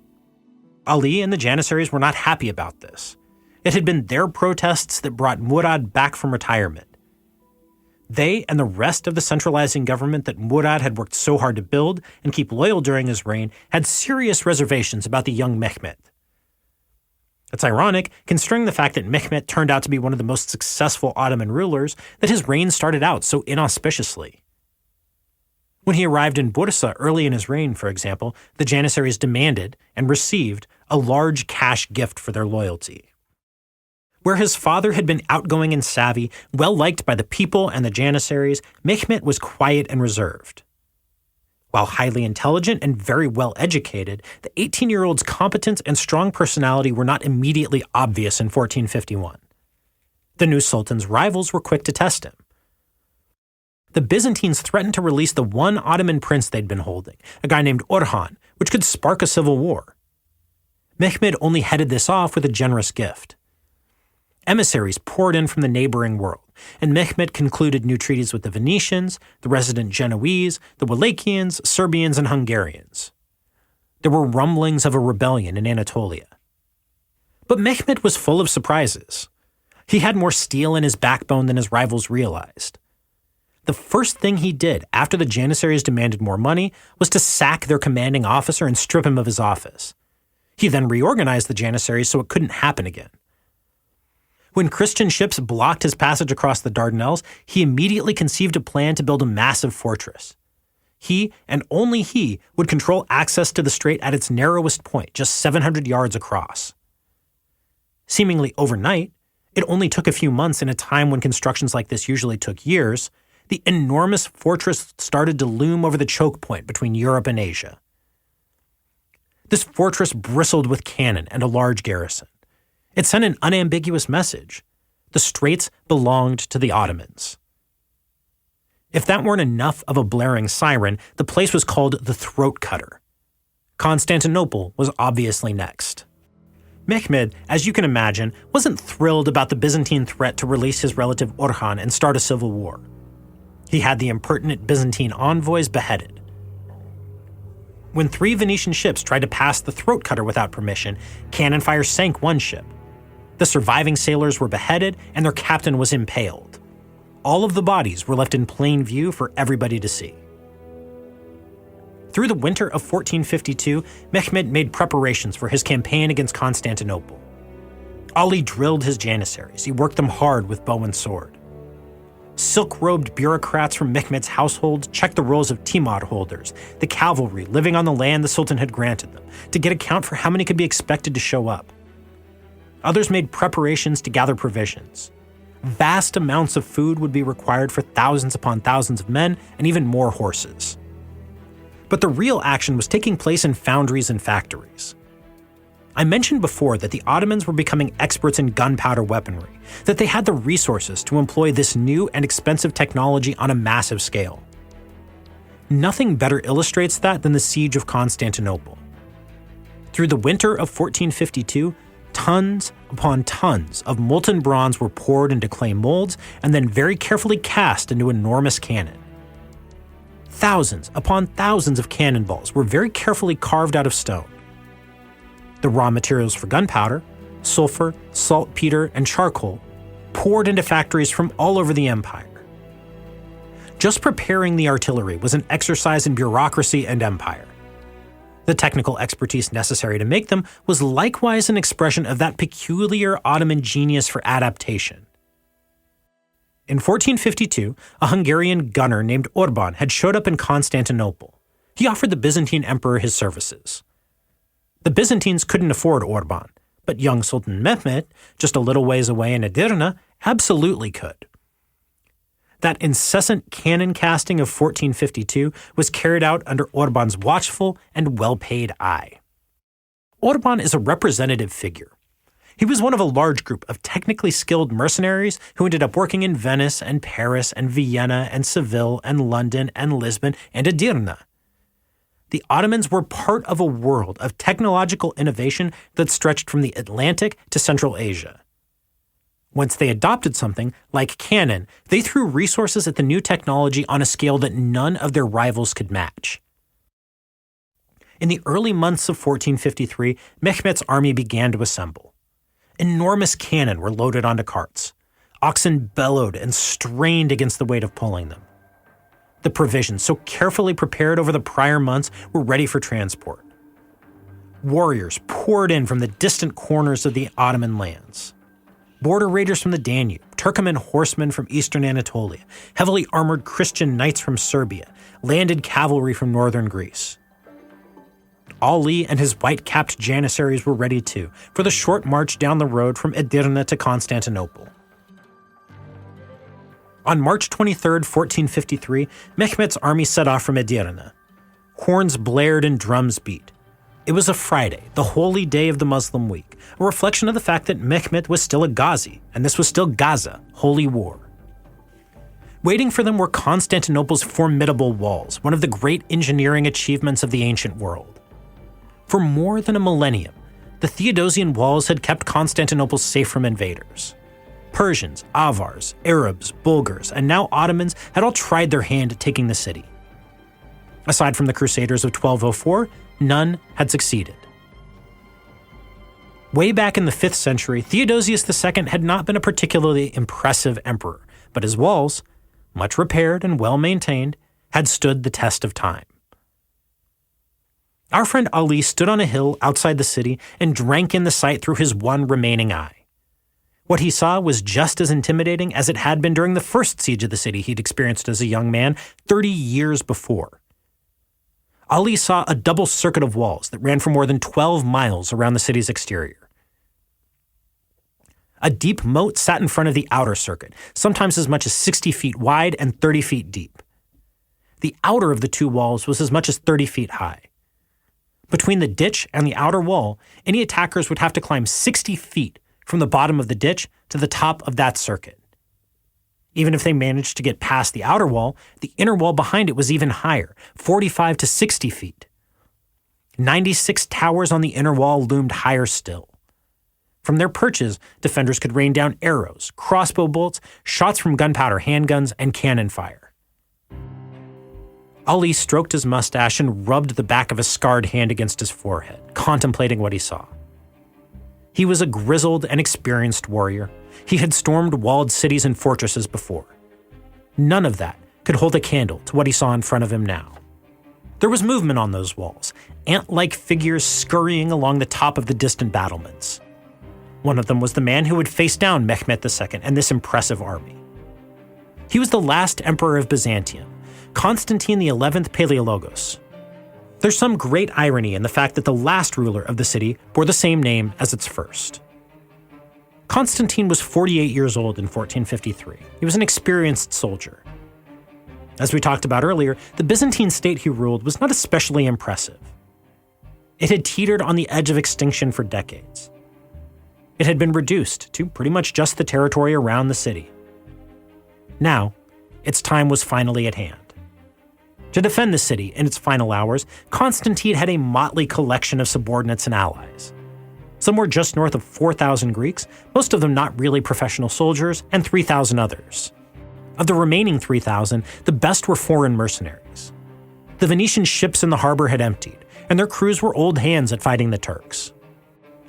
Ali and the janissaries were not happy about this. It had been their protests that brought Murad back from retirement. They and the rest of the centralizing government that Murad had worked so hard to build and keep loyal during his reign had serious reservations about the young Mehmet. It's ironic, considering the fact that Mehmet turned out to be one of the most successful Ottoman rulers, that his reign started out so inauspiciously. When he arrived in Bursa early in his reign, for example, the janissaries demanded and received a large cash gift for their loyalty. Where his father had been outgoing and savvy, well-liked by the people and the janissaries, Mehmet was quiet and reserved. While highly intelligent and very well-educated, the 18-year-old's competence and strong personality were not immediately obvious in 1451. The new sultan's rivals were quick to test him. The Byzantines threatened to release the one Ottoman prince they'd been holding, a guy named Orhan, which could spark a civil war. Mehmet only headed this off with a generous gift. Emissaries poured in from the neighboring world, and Mehmet concluded new treaties with the Venetians, the resident Genoese, the Wallachians, Serbians, and Hungarians. There were rumblings of a rebellion in Anatolia. But Mehmet was full of surprises. He had more steel in his backbone than his rivals realized. the first thing he did after the Janissaries demanded more money was to sack their commanding officer and strip him of his office. He then reorganized the Janissaries so it couldn't happen again. When Christian ships blocked his passage across the Dardanelles, he immediately conceived a plan to build a massive fortress. He, and only he, would control access to the strait at its narrowest point, just 700 yards across. Seemingly overnight, it only took a few months in a time when constructions like this usually took years, the enormous fortress started to loom over the choke point between Europe and Asia. This fortress bristled with cannon and a large garrison. It sent an unambiguous message. The straits belonged to the Ottomans. If that weren't enough of a blaring siren, the place was called the Throat Cutter. Constantinople was obviously next. Mehmed, as you can imagine, wasn't thrilled about the Byzantine threat to release his relative Orhan and start a civil war. He had the impertinent Byzantine envoys beheaded. When 3 Venetian ships tried to pass the Throat Cutter without permission, cannon fire sank one ship. The surviving sailors were beheaded and their captain was impaled. All of the bodies were left in plain view for everybody to see. Through the winter of 1452, Mehmed made preparations for his campaign against Constantinople. Ali drilled his Janissaries. He worked them hard with bow and sword. Silk-robed bureaucrats from Mehmed's household checked the rolls of timar holders, the cavalry living on the land the Sultan had granted them, to get account for how many could be expected to show up. Others made preparations to gather provisions. Vast amounts of food would be required for thousands upon thousands of men and even more horses. But the real action was taking place in foundries and factories. I mentioned before that the Ottomans were becoming experts in gunpowder weaponry, that they had the resources to employ this new and expensive technology on a massive scale. Nothing better illustrates that than the siege of Constantinople. Through the winter of 1452, tons upon tons of molten bronze were poured into clay molds and then very carefully cast into enormous cannon. Thousands upon thousands of cannonballs were very carefully carved out of stone. The raw materials for gunpowder, sulfur, saltpeter, and charcoal, poured into factories from all over the empire. Just preparing the artillery was an exercise in bureaucracy and empire. The technical expertise necessary to make them was likewise an expression of that peculiar Ottoman genius for adaptation. In 1452, a Hungarian gunner named Orban had showed up in Constantinople. He offered the Byzantine emperor his services. The Byzantines couldn't afford Orban, but young Sultan Mehmed, just a little ways away in Edirne, absolutely could. That incessant cannon casting of 1452 was carried out under Orban's watchful and well-paid eye. Orban is a representative figure. He was one of a large group of technically skilled mercenaries who ended up working in Venice and Paris and Vienna and Seville and London and Lisbon and Edirne. The Ottomans were part of a world of technological innovation that stretched from the Atlantic to Central Asia. Once they adopted something, like cannon, they threw resources at the new technology on a scale that none of their rivals could match. In the early months of 1453, Mehmed's army began to assemble. Enormous cannon were loaded onto carts. Oxen bellowed and strained against the weight of pulling them. The provisions, so carefully prepared over the prior months, were ready for transport. Warriors poured in from the distant corners of the Ottoman lands. Border raiders from the Danube, Turkoman horsemen from eastern Anatolia, heavily armored Christian knights from Serbia, landed cavalry from northern Greece. Ali and his white-capped Janissaries were ready too, for the short march down the road from Edirne to Constantinople. On March 23, 1453, Mehmed's army set off from Edirne. Horns blared and drums beat. It was a Friday, the holy day of the Muslim week, a reflection of the fact that Mehmed was still a Ghazi, and this was still Gaza, holy war. Waiting for them were Constantinople's formidable walls, one of the great engineering achievements of the ancient world. For more than a millennium, the Theodosian walls had kept Constantinople safe from invaders. Persians, Avars, Arabs, Bulgars, and now Ottomans had all tried their hand at taking the city. Aside from the Crusaders of 1204, none had succeeded. Way back in the 5th century, Theodosius II had not been a particularly impressive emperor, but his walls, much repaired and well-maintained, had stood the test of time. Our friend Ali stood on a hill outside the city and drank in the sight through his one remaining eye. What he saw was just as intimidating as it had been during the first siege of the city he'd experienced as a young man 30 years before. Ali saw a double circuit of walls that ran for more than 12 miles around the city's exterior. A deep moat sat in front of the outer circuit, sometimes as much as 60 feet wide and 30 feet deep. The outer of the two walls was as much as 30 feet high. Between the ditch and the outer wall, any attackers would have to climb 60 feet from the bottom of the ditch to the top of that circuit. Even if they managed to get past the outer wall, the inner wall behind it was even higher, 45 to 60 feet. 96 towers on the inner wall loomed higher still. From their perches, defenders could rain down arrows, crossbow bolts, shots from gunpowder handguns, and cannon fire. Ali stroked his mustache and rubbed the back of a scarred hand against his forehead, contemplating what he saw. He was a grizzled and experienced warrior. He had stormed walled cities and fortresses before. None of that could hold a candle to what he saw in front of him now. There was movement on those walls, ant-like figures scurrying along the top of the distant battlements. One of them was the man who would face down Mehmet II and this impressive army. He was the last emperor of Byzantium, Constantine XI Paleologos. There's some great irony in the fact that the last ruler of the city bore the same name as its first. Constantine was 48 years old in 1453. He was an experienced soldier. As we talked about earlier, the Byzantine state he ruled was not especially impressive. It had teetered on the edge of extinction for decades. It had been reduced to pretty much just the territory around the city. Now, its time was finally at hand. To defend the city in its final hours, Constantine had a motley collection of subordinates and allies. Some were just north of 4,000 Greeks, most of them not really professional soldiers, and 3,000 others. Of the remaining 3,000, the best were foreign mercenaries. The Venetian ships in the harbor had emptied, and their crews were old hands at fighting the Turks.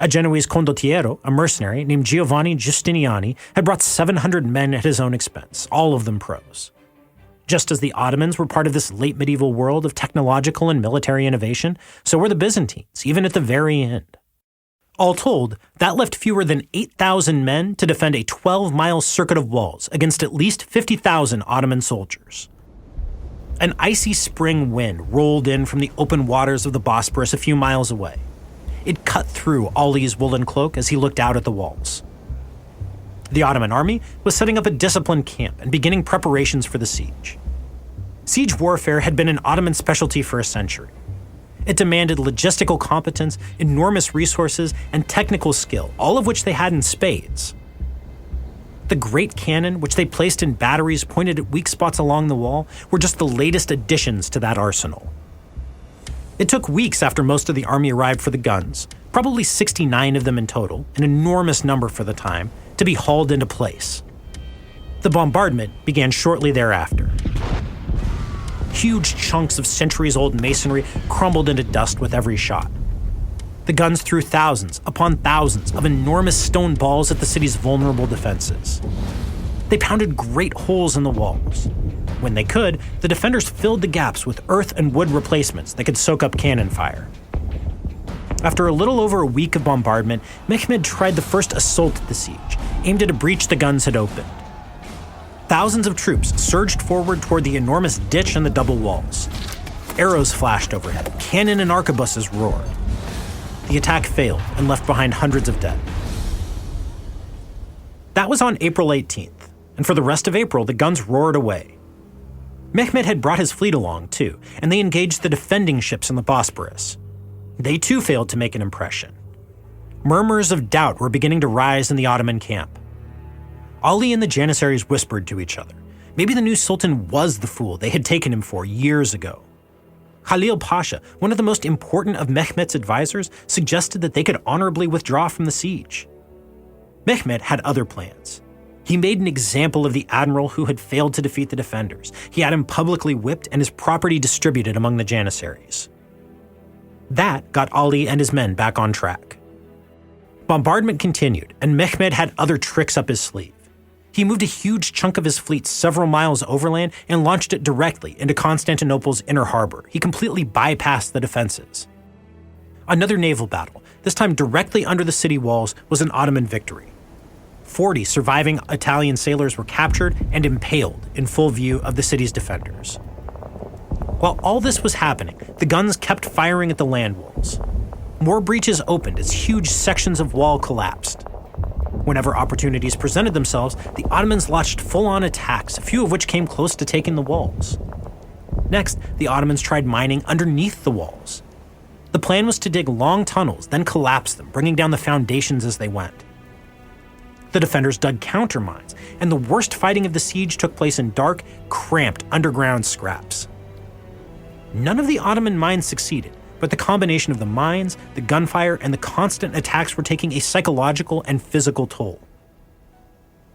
A Genoese condottiero, a mercenary named Giovanni Giustiniani, had brought 700 men at his own expense, all of them pros. Just as the Ottomans were part of this late medieval world of technological and military innovation, so were the Byzantines, even at the very end. All told, that left fewer than 8,000 men to defend a 12-mile circuit of walls against at least 50,000 Ottoman soldiers. An icy spring wind rolled in from the open waters of the Bosporus a few miles away. It cut through Ali's woolen cloak as he looked out at the walls. The Ottoman army was setting up a disciplined camp and beginning preparations for the siege. Siege warfare had been an Ottoman specialty for a century. It demanded logistical competence, enormous resources, and technical skill, all of which they had in spades. The great cannon, which they placed in batteries pointed at weak spots along the wall, were just the latest additions to that arsenal. It took weeks after most of the army arrived for the guns, probably 69 of them in total, an enormous number for the time, to be hauled into place. The bombardment began shortly thereafter. Huge chunks of centuries-old masonry crumbled into dust with every shot. The guns threw thousands upon thousands of enormous stone balls at the city's vulnerable defenses. They pounded great holes in the walls. When they could, the defenders filled the gaps with earth and wood replacements that could soak up cannon fire. After a little over a week of bombardment, Mehmed tried the first assault at the siege, aimed at a breach the guns had opened. Thousands of troops surged forward toward the enormous ditch and the double walls. Arrows flashed overhead, cannon and arquebuses roared. The attack failed and left behind hundreds of dead. That was on April 18th, and for the rest of April, the guns roared away. Mehmed had brought his fleet along, too, and they engaged the defending ships in the Bosporus. They too failed to make an impression. Murmurs of doubt were beginning to rise in the Ottoman camp. Ali and the Janissaries whispered to each other. Maybe the new sultan was the fool they had taken him for years ago. Khalil Pasha, one of the most important of Mehmet's advisors, suggested that they could honorably withdraw from the siege. Mehmet had other plans. He made an example of the admiral who had failed to defeat the defenders. He had him publicly whipped and his property distributed among the Janissaries. That got Ali and his men back on track. Bombardment continued, and Mehmed had other tricks up his sleeve. He moved a huge chunk of his fleet several miles overland and launched it directly into Constantinople's inner harbor. He completely bypassed the defenses. Another naval battle, this time directly under the city walls, was an Ottoman victory. 40 surviving Italian sailors were captured and impaled in full view of the city's defenders. While all this was happening, the guns kept firing at the land walls. More breaches opened as huge sections of wall collapsed. Whenever opportunities presented themselves, the Ottomans launched full-on attacks, a few of which came close to taking the walls. Next, the Ottomans tried mining underneath the walls. The plan was to dig long tunnels, then collapse them, bringing down the foundations as they went. The defenders dug countermines, and the worst fighting of the siege took place in dark, cramped underground scraps. None of the Ottoman mines succeeded, but the combination of the mines, the gunfire, and the constant attacks were taking a psychological and physical toll.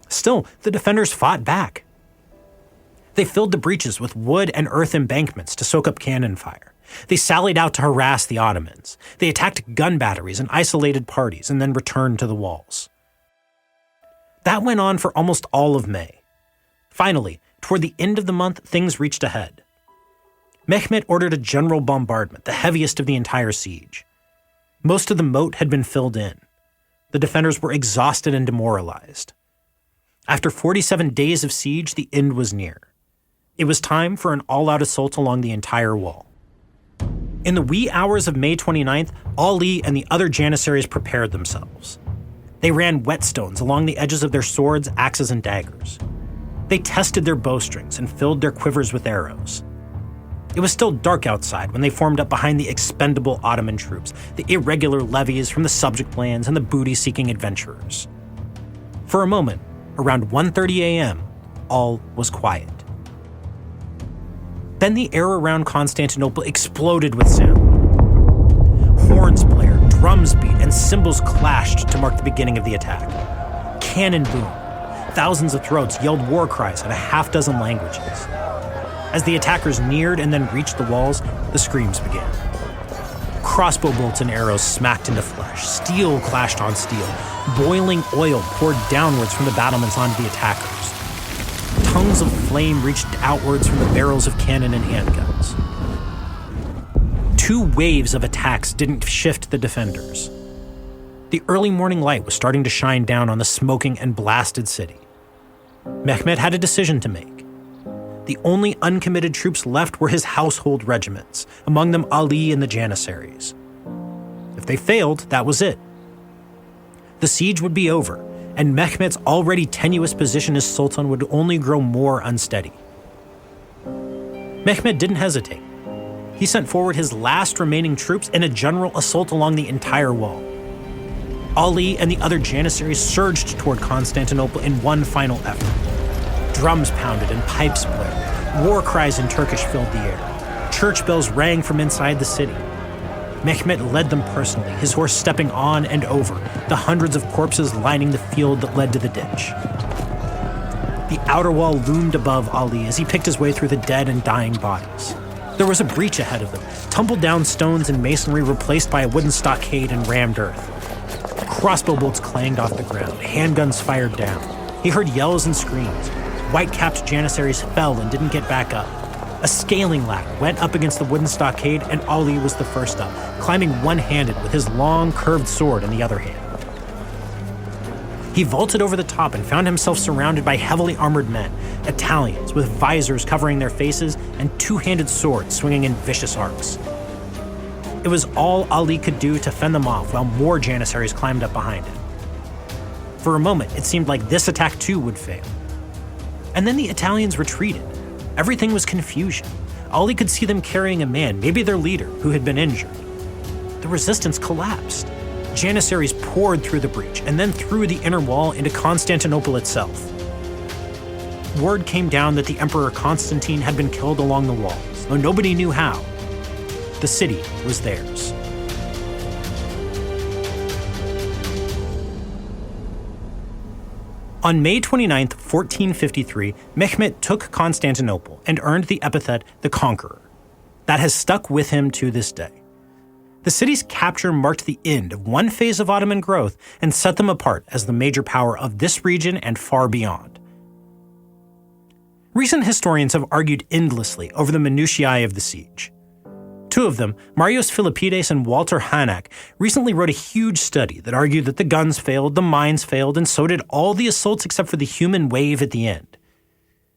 Still, the defenders fought back. They filled the breaches with wood and earth embankments to soak up cannon fire. They sallied out to harass the Ottomans. They attacked gun batteries and isolated parties and then returned to the walls. That went on for almost all of May. Finally, toward the end of the month, things reached a head. Mehmet ordered a general bombardment, the heaviest of the entire siege. Most of the moat had been filled in. The defenders were exhausted and demoralized. After 47 days of siege, the end was near. It was time for an all-out assault along the entire wall. In the wee hours of May 29th, Ali and the other janissaries prepared themselves. They ran whetstones along the edges of their swords, axes, and daggers. They tested their bowstrings and filled their quivers with arrows. It was still dark outside when they formed up behind the expendable Ottoman troops, the irregular levies from the subject lands and the booty-seeking adventurers. For a moment, around 1:30 a.m., all was quiet. Then the air around Constantinople exploded with sound. Horns blared, drums beat, and cymbals clashed to mark the beginning of the attack. Cannon boomed. Thousands of throats yelled war cries in a half-dozen languages. As the attackers neared and then reached the walls, the screams began. Crossbow bolts and arrows smacked into flesh. Steel clashed on steel. Boiling oil poured downwards from the battlements onto the attackers. Tongues of flame reached outwards from the barrels of cannon and handguns. 2 waves of attacks didn't shift the defenders. The early morning light was starting to shine down on the smoking and blasted city. Mehmet had a decision to make. The only uncommitted troops left were his household regiments, among them Ali and the Janissaries. If they failed, that was it. The siege would be over, and Mehmet's already tenuous position as Sultan would only grow more unsteady. Mehmet didn't hesitate. He sent forward his last remaining troops in a general assault along the entire wall. Ali and the other Janissaries surged toward Constantinople in one final effort. Drums pounded and pipes blared. War cries in Turkish filled the air. Church bells rang from inside the city. Mehmet led them personally, his horse stepping on and over the hundreds of corpses lining the field that led to the ditch. The outer wall loomed above Ali as he picked his way through the dead and dying bodies. There was a breach ahead of them, tumbled down stones and masonry replaced by a wooden stockade and rammed earth. Crossbow bolts clanged off the ground, handguns fired down. He heard yells and screams. White-capped Janissaries fell and didn't get back up. A scaling ladder went up against the wooden stockade, and Ali was the first up, climbing one-handed with his long, curved sword in the other hand. He vaulted over the top and found himself surrounded by heavily armored men, Italians with visors covering their faces and two-handed swords swinging in vicious arcs. It was all Ali could do to fend them off while more Janissaries climbed up behind him. For a moment, it seemed like this attack too would fail. And then the Italians retreated. Everything was confusion. Ali could see them carrying a man, maybe their leader, who had been injured. The resistance collapsed. Janissaries poured through the breach and then through the inner wall into Constantinople itself. Word came down that the Emperor Constantine had been killed along the walls, though nobody knew how. The city was theirs. On May 29, 1453, Mehmet took Constantinople and earned the epithet the Conqueror. That has stuck with him to this day. The city's capture marked the end of one phase of Ottoman growth and set them apart as the major power of this region and far beyond. Recent historians have argued endlessly over the minutiae of the siege. Two of them, Marios Philippides and Walter Hanak, recently wrote a huge study that argued that the guns failed, the mines failed, and so did all the assaults except for the human wave at the end.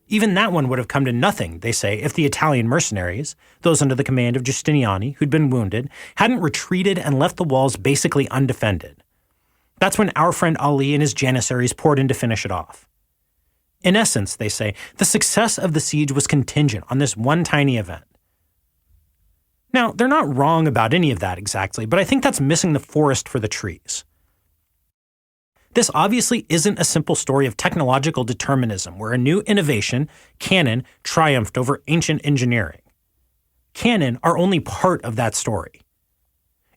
Even that one would have come to nothing, they say, if the Italian mercenaries, those under the command of Giustiniani who'd been wounded, hadn't retreated and left the walls basically undefended. That's when our friend Ali and his janissaries poured in to finish it off. In essence, they say, the success of the siege was contingent on this one tiny event. Now, they're not wrong about any of that exactly, but I think that's missing the forest for the trees. This obviously isn't a simple story of technological determinism where a new innovation, cannon, triumphed over ancient engineering. Cannon are only part of that story.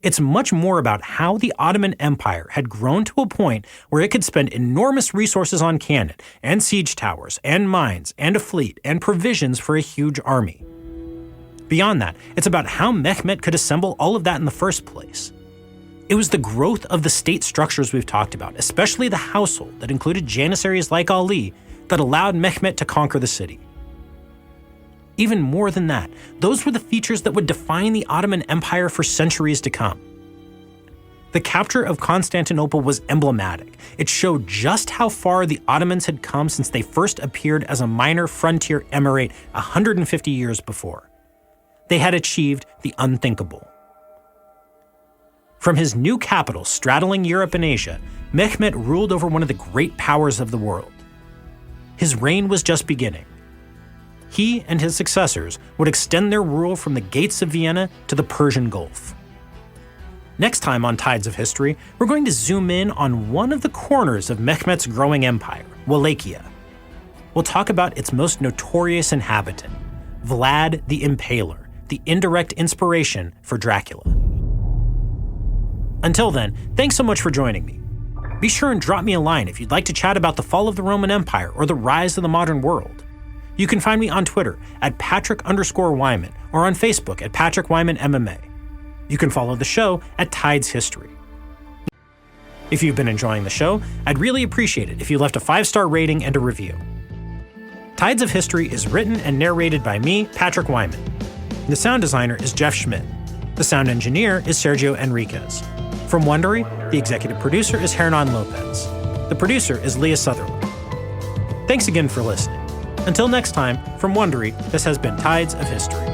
It's much more about how the Ottoman Empire had grown to a point where it could spend enormous resources on cannon, and siege towers, and mines, and a fleet, and provisions for a huge army. Beyond that, it's about how Mehmet could assemble all of that in the first place. It was the growth of the state structures we've talked about, especially the household that included janissaries like Ali, that allowed Mehmet to conquer the city. Even more than that, those were the features that would define the Ottoman Empire for centuries to come. The capture of Constantinople was emblematic. It showed just how far the Ottomans had come since they first appeared as a minor frontier emirate 150 years before. They had achieved the unthinkable. From his new capital straddling Europe and Asia, Mehmet ruled over one of the great powers of the world. His reign was just beginning. He and his successors would extend their rule from the gates of Vienna to the Persian Gulf. Next time on Tides of History, we're going to zoom in on one of the corners of Mehmet's growing empire, Wallachia. We'll talk about its most notorious inhabitant, Vlad the Impaler, the indirect inspiration for Dracula. Until then, thanks so much for joining me. Be sure and drop me a line if you'd like to chat about the fall of the Roman Empire or the rise of the modern world. You can find me on Twitter at Patrick_Wyman or on Facebook at Patrick Wyman MMA. You can follow the show at Tides History. If you've been enjoying the show, I'd really appreciate it if you left a 5-star rating and a review. Tides of History is written and narrated by me, Patrick Wyman. The sound designer is Jeff Schmidt. The sound engineer is Sergio Enriquez. From Wondery, the executive producer is Hernan Lopez. The producer is Leah Sutherland. Thanks again for listening. Until next time, from Wondery, this has been Tides of History.